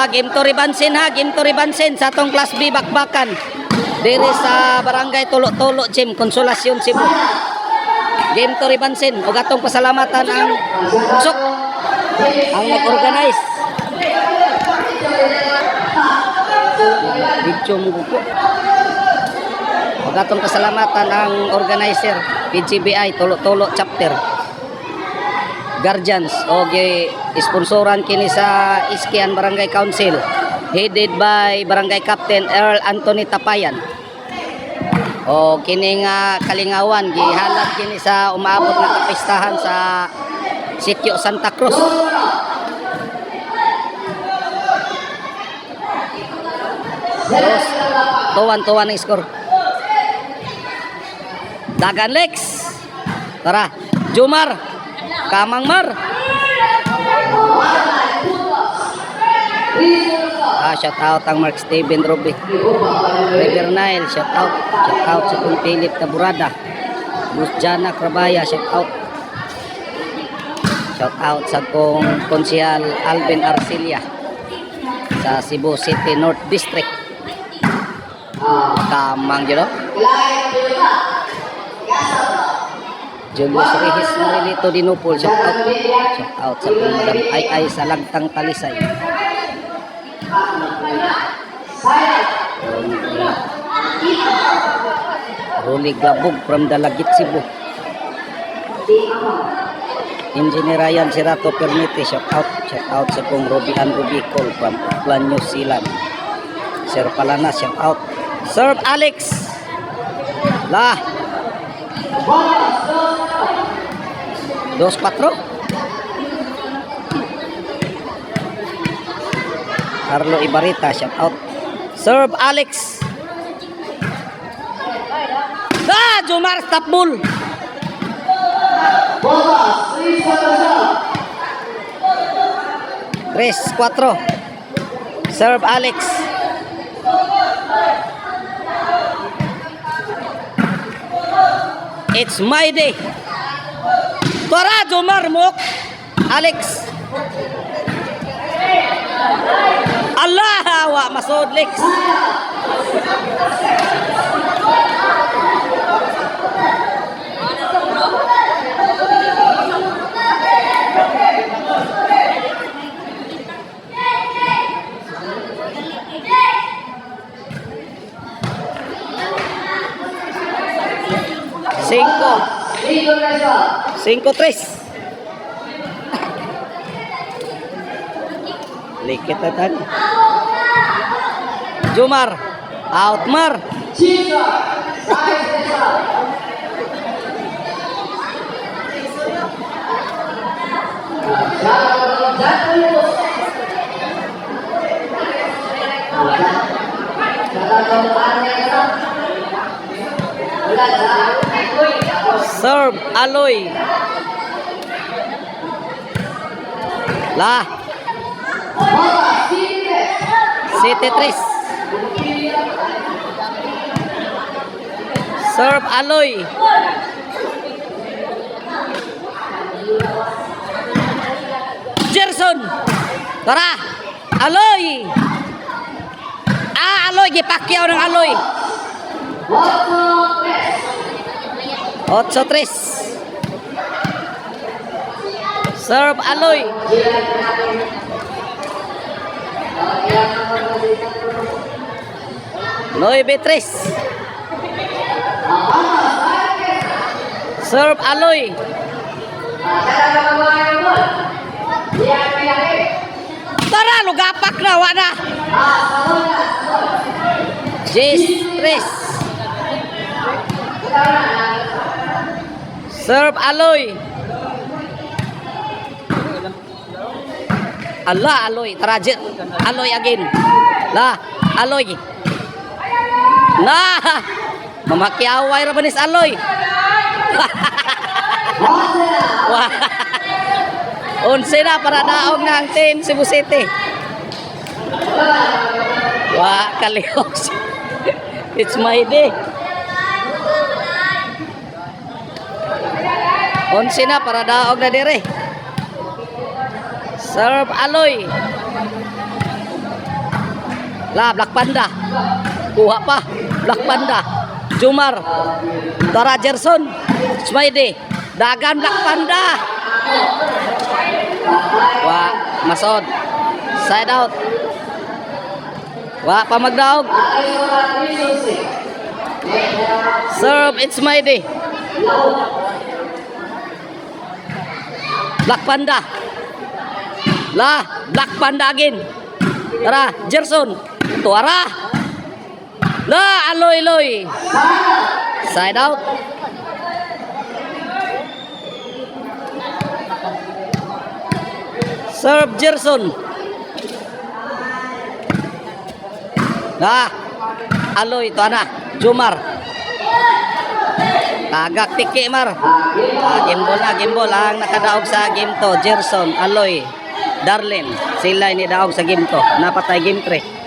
Game to Ribansin ha, game to Ribansin sa atong Class B bakbakan. Diri sa Barangay Tulo-Tulo Gym, Konsolasyon, Cebu. Game to Ribansin. O gatong pasalamatan ang Uksok ang nag-organize. Video mo po. O gatong pasalamatan ang organizer PGBI Tulo-Tulo Chapter. Guardians o sponsoran kini sa Iskian Barangay Council, headed by Barangay Captain Earl Anthony Tapayan. O kini nga kalingawan gihalad kini sa umaabot nga kapistahan sa Sitio Santa Cruz. Terus tuwan-tuwan ang score. Dagan Lex. Tara, Jumar Kamang Mar. Shout out ang Mark Steven Roby. River Nile, shout out. Shout out sa Kung Philip Taburada. Busjana Krabaya, shout out. Shout out sa Kung Konsehal Alvin Arcilia sa Cebu City North District. Kamang yun, no? Julius Rehis Marilito Dinupol, shout out. Shout out sa kong Madam Ay sa Lagtang Talisay. Ruli Glabog from Dalagit, Cebu. Engineer Ryan Serato Permite, shout out. Shout out sa kong Ruby and Ruby Cole from Auckland, New Zealand. Sir Palana, shout out. Sir Alex lah 2-4 Carlo Ibarita, shout out. Serve Alex. Jumar Stapbul. Tres 4. Serve Alex. It's my day. Tora Jumar Mok. Alex. Allah wa masod Lex. Cinco tres. Likit na tan. Jumar Outmar. Serve Aloy. Lah City 3. Serve Aloy. Gerson. Tara. Aloy. Aloy gipakyaw ng Aloy. 8-3. Serve Aloy. Nueve 3. Serve Aloy. Tara, lugapak na, wala. Jes 3. Serve Aloy. Allah Aloy, tarajet. Aloy again. Lah, Aloy. Nah, mamakiaway ra banis Aloy. Wah. 11 na para daog ng 10 Cebu City. Wah, kalihok. It's my day. 11 na para daog na dire. Serve Aloy. La, Black Panda. Kuha pa. Black Panda. Jumar. Tara, Gerson. Smaidi. Dagan, Black Panda. Wa, Masod. Side out. Wa, pamagdaog. Serve, it's Smaidi. Black Panda. La, Black Panda again. Tara, Gerson. Tuara. La, aloy-loy. Side out. Serve, Gerson. La, aloy, tuana. Jumar. Tagak tiki mar. Gimbol ang nakadaog sa game to. Gerson, Aloy, Darlene. Sila ini daog sa game to. Napatay game 3.